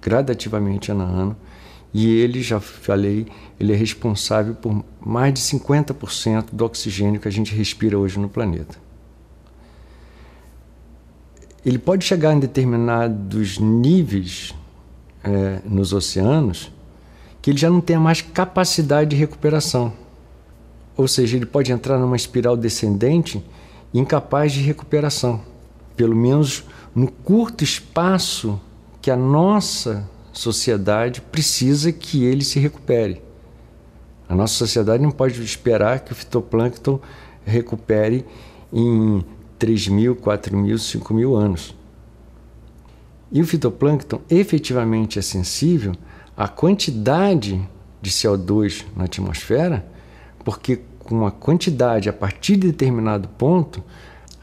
gradativamente ano a ano, e ele, já falei, ele é responsável por mais de 50% do oxigênio que a gente respira hoje no planeta. Ele pode chegar em determinados níveis nos oceanos que ele já não tenha mais capacidade de recuperação. Ou seja, ele pode entrar numa espiral descendente incapaz de recuperação, pelo menos no curto espaço que a nossa sociedade precisa que ele se recupere. A nossa sociedade não pode esperar que o fitoplâncton recupere em 3.000, 4.000, 5.000 anos. E o fitoplâncton efetivamente é sensível à quantidade de CO2 na atmosfera, porque com a quantidade, a partir de determinado ponto,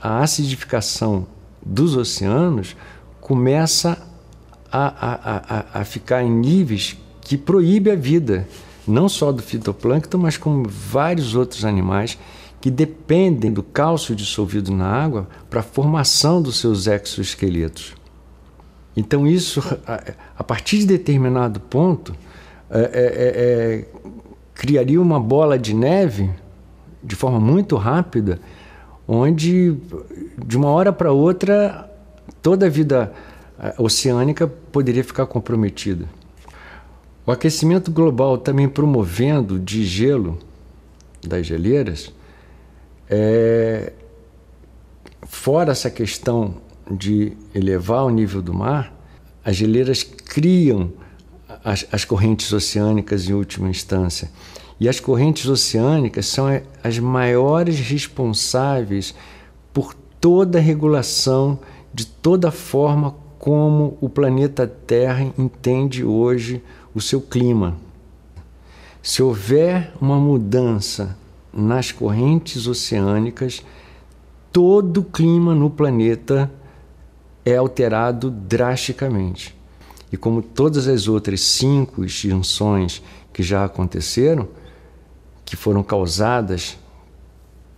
a acidificação dos oceanos começa a ficar em níveis que proíbe a vida, não só do fitoplâncton, mas como vários outros animais que dependem do cálcio dissolvido na água para a formação dos seus exoesqueletos. Então isso, a partir de determinado ponto, criaria uma bola de neve de forma muito rápida, onde de uma hora para outra toda a vida oceânica poderia ficar comprometida. O aquecimento global também promovendo de gelo das geleiras, fora essa questão de elevar o nível do mar, as geleiras criam as correntes oceânicas em última instância. E as correntes oceânicas são as maiores responsáveis por toda a regulação de toda a forma como o planeta Terra entende hoje o seu clima. Se houver uma mudança nas correntes oceânicas, todo o clima no planeta é alterado drasticamente. E como todas as outras 5 extinções que já aconteceram, que foram causadas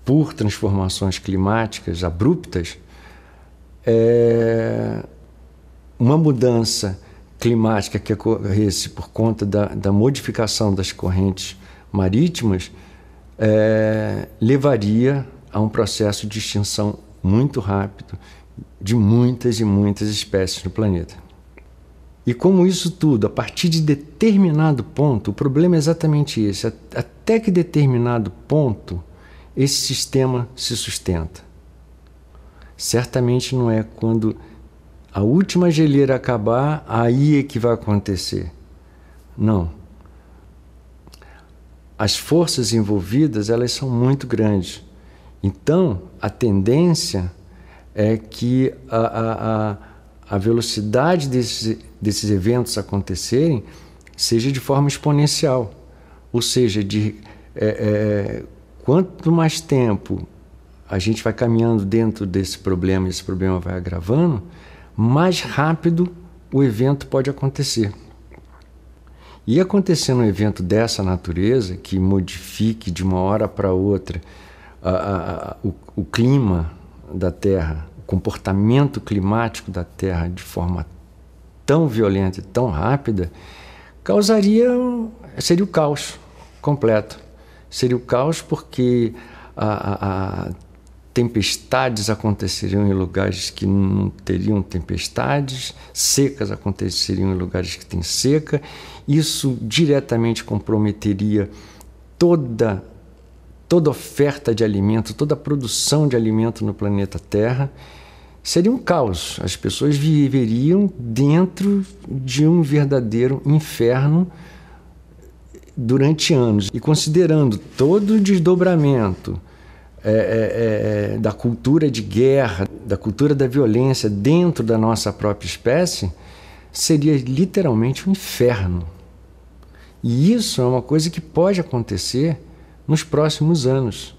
por transformações climáticas abruptas, uma mudança climática que ocorresse por conta da modificação das correntes marítimas levaria a um processo de extinção muito rápido de muitas e muitas espécies no planeta. E como isso tudo, a partir de determinado ponto, o problema é exatamente esse, até que determinado ponto esse sistema se sustenta. Certamente não é quando a última geleira acabar, aí é que vai acontecer. Não. As forças envolvidas, elas são muito grandes. Então, a tendência é que a velocidade desses eventos acontecerem seja de forma exponencial. Ou seja, quanto mais tempo a gente vai caminhando dentro desse problema, esse problema vai agravando, mais rápido o evento pode acontecer. E acontecendo um evento dessa natureza, que modifique de uma hora para outra o clima da Terra, o comportamento climático da Terra de forma tão violenta e tão rápida, seria o caos completo. Seria o caos porque tempestades aconteceriam em lugares que não teriam tempestades, secas aconteceriam em lugares que têm seca. Isso diretamente comprometeria toda oferta de alimento, toda a produção de alimento no planeta Terra. Seria um caos. As pessoas viveriam dentro de um verdadeiro inferno durante anos. E considerando todo o desdobramento da cultura de guerra, da cultura da violência dentro da nossa própria espécie, seria literalmente um inferno. E isso é uma coisa que pode acontecer nos próximos anos,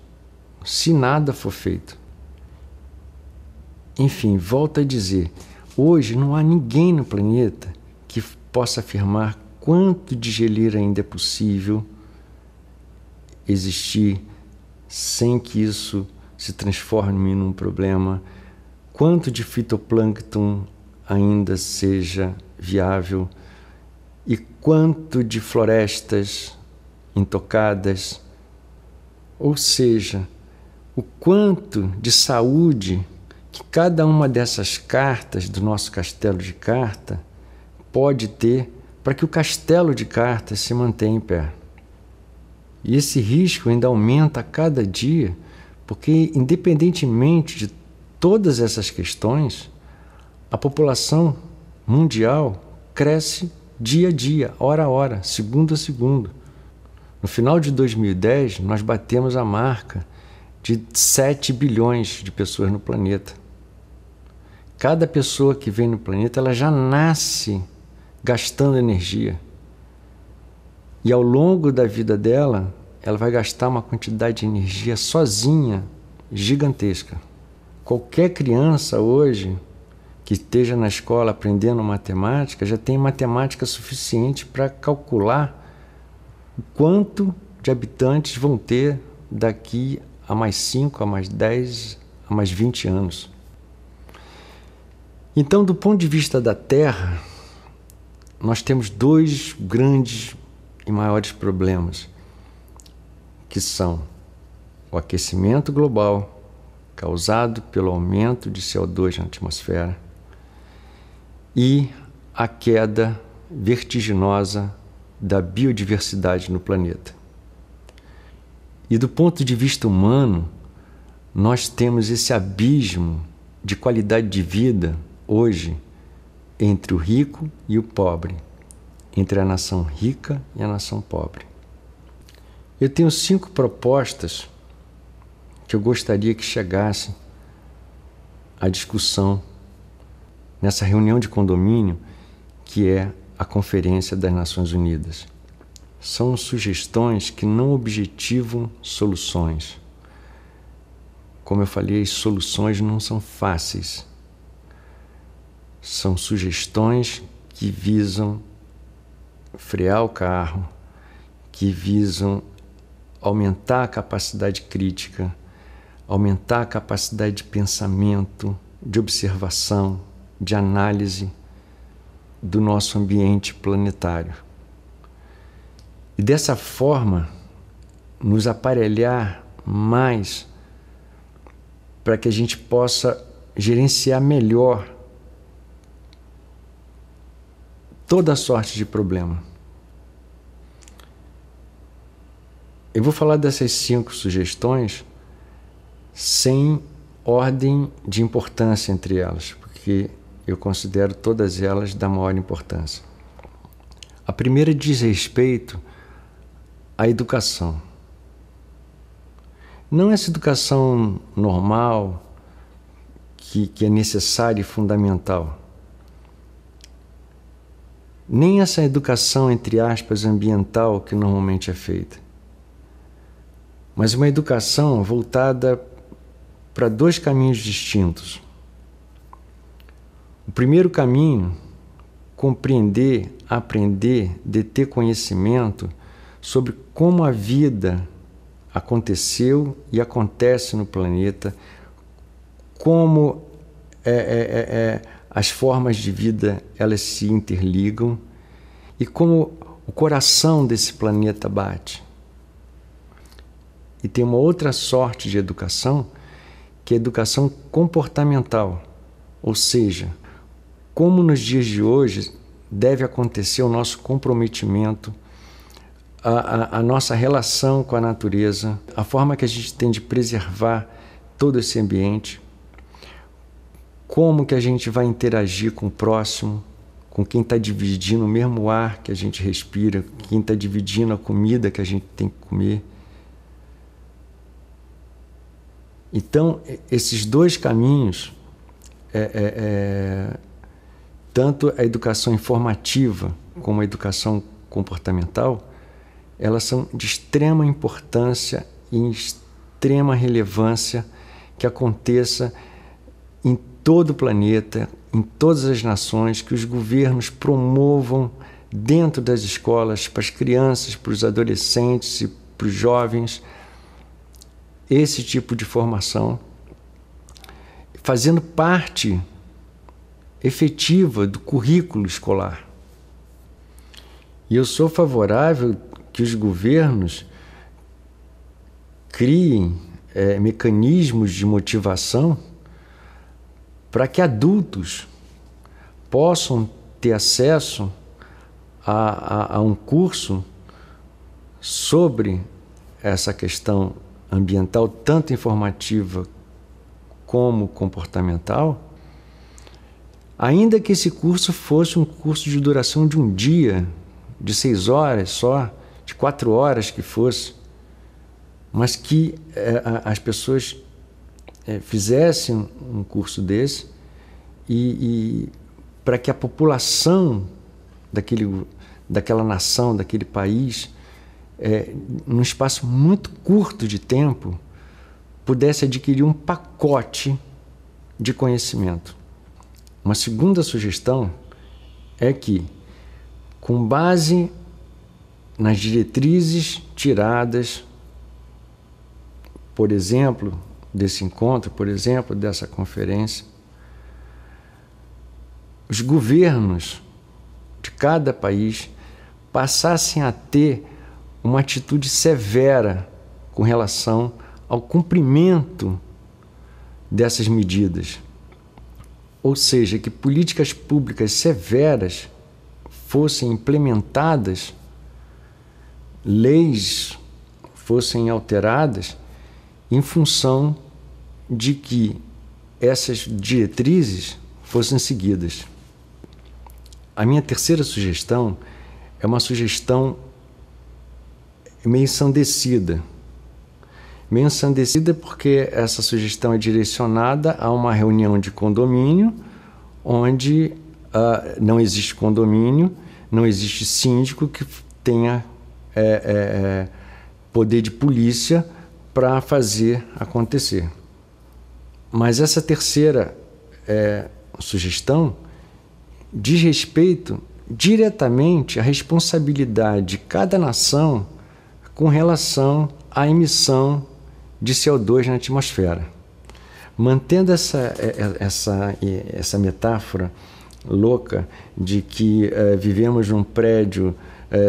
se nada for feito. Enfim, volto a dizer, hoje não há ninguém no planeta que possa afirmar quanto de geleira ainda é possível existir sem que isso se transforme num problema, quanto de fitoplâncton ainda seja viável e quanto de florestas intocadas, ou seja, o quanto de saúde que cada uma dessas cartas do nosso castelo de carta pode ter para que o castelo de cartas se mantenha em pé. E esse risco ainda aumenta a cada dia, porque independentemente de todas essas questões, a população mundial cresce dia a dia, hora a hora, segundo a segundo. No final de 2010, nós batemos a marca de 7 bilhões de pessoas no planeta. Cada pessoa que vem no planeta, ela já nasce gastando energia. E ao longo da vida dela, ela vai gastar uma quantidade de energia sozinha gigantesca. Qualquer criança hoje que esteja na escola aprendendo matemática já tem matemática suficiente para calcular o quanto de habitantes vão ter daqui a mais 5, a mais 10, a mais 20 anos. Então, do ponto de vista da Terra, nós temos dois grandes e maiores problemas, que são o aquecimento global, causado pelo aumento de CO2 na atmosfera, e a queda vertiginosa da biodiversidade no planeta. E do ponto de vista humano, nós temos esse abismo de qualidade de vida hoje entre o rico e o pobre, entre a nação rica e a nação pobre. Eu tenho 5 propostas que eu gostaria que chegassem à discussão nessa reunião de condomínio que é a Conferência das Nações Unidas. São sugestões que não objetivam soluções. Como eu falei, as soluções não são fáceis. São sugestões que visam frear o carro, que visam aumentar a capacidade crítica, aumentar a capacidade de pensamento, de observação, de análise do nosso ambiente planetário. E dessa forma, nos aparelhar mais para que a gente possa gerenciar melhor toda sorte de problema. Eu vou falar dessas 5 sugestões sem ordem de importância entre elas, porque eu considero todas elas da maior importância. A primeira diz respeito à educação. Não essa educação normal, que é necessária e fundamental. Nem essa educação, entre aspas, ambiental que normalmente é feita. Mas uma educação voltada para 2 caminhos distintos. O primeiro caminho, compreender, aprender, deter conhecimento sobre como a vida aconteceu e acontece no planeta, como as formas de vida elas se interligam e como o coração desse planeta bate. E tem uma outra sorte de educação, que é a educação comportamental, ou seja, como nos dias de hoje deve acontecer o nosso comprometimento, a nossa relação com a natureza, a forma que a gente tem de preservar todo esse ambiente, como que a gente vai interagir com o próximo, com quem está dividindo o mesmo ar que a gente respira, quem está dividindo a comida que a gente tem que comer. Então, esses 2 caminhos, tanto a educação informativa como a educação comportamental, elas são de extrema importância e extrema relevância que aconteça em todo o planeta, em todas as nações, que os governos promovam dentro das escolas, para as crianças, para os adolescentes e para os jovens, esse tipo de formação, fazendo parte efetiva do currículo escolar. E eu sou favorável que os governos criem mecanismos de motivação para que adultos possam ter acesso a um curso sobre essa questão ambiental, tanto informativa como comportamental, ainda que esse curso fosse um curso de duração de um dia, de 6 horas só, de 4 horas que fosse, mas que as pessoas fizessem um curso desse e para que a população daquela nação, daquele país, num espaço muito curto de tempo, pudesse adquirir um pacote de conhecimento. Uma segunda sugestão é que, com base nas diretrizes tiradas, por exemplo, desse encontro, por exemplo, dessa conferência, os governos de cada país passassem a ter uma atitude severa com relação ao cumprimento dessas medidas. Ou seja, que políticas públicas severas fossem implementadas, leis fossem alteradas em função de que essas diretrizes fossem seguidas. A minha terceira sugestão é uma sugestão meio ensandecida. Meio ensandecida porque essa sugestão é direcionada a uma reunião de condomínio onde não existe condomínio, não existe síndico que tenha poder de polícia para fazer acontecer. Mas essa terceira sugestão diz respeito diretamente à responsabilidade de cada nação com relação à emissão de CO2 na atmosfera. Mantendo essa metáfora louca de que vivemos num prédio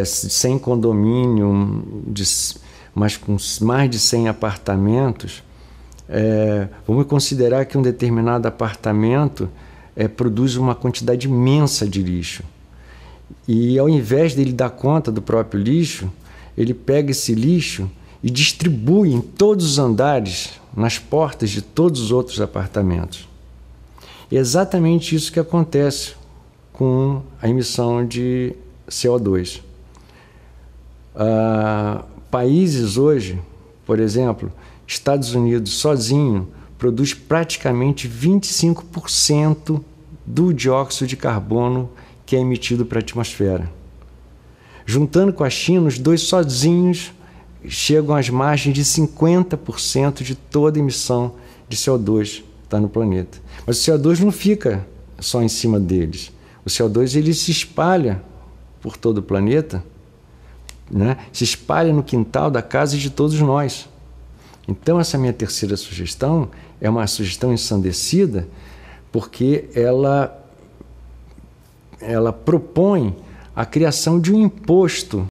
sem condomínio, mas com mais de 100 apartamentos, vamos considerar que um determinado apartamento produz uma quantidade imensa de lixo. E ao invés dele dar conta do próprio lixo, ele pega esse lixo e distribui em todos os andares, nas portas de todos os outros apartamentos. É exatamente isso que acontece com a emissão de CO2. Países hoje, por exemplo, Estados Unidos sozinho produz praticamente 25% do dióxido de carbono que é emitido para a atmosfera. Juntando com a China, os dois sozinhos chegam às margens de 50% de toda a emissão de CO2 que está no planeta. Mas o CO2 não fica só em cima deles. O CO2 ele se espalha por todo o planeta, né? Se espalha no quintal da casa de todos nós. Então, essa minha terceira sugestão é uma sugestão ensandecida, porque ela propõe a criação de um imposto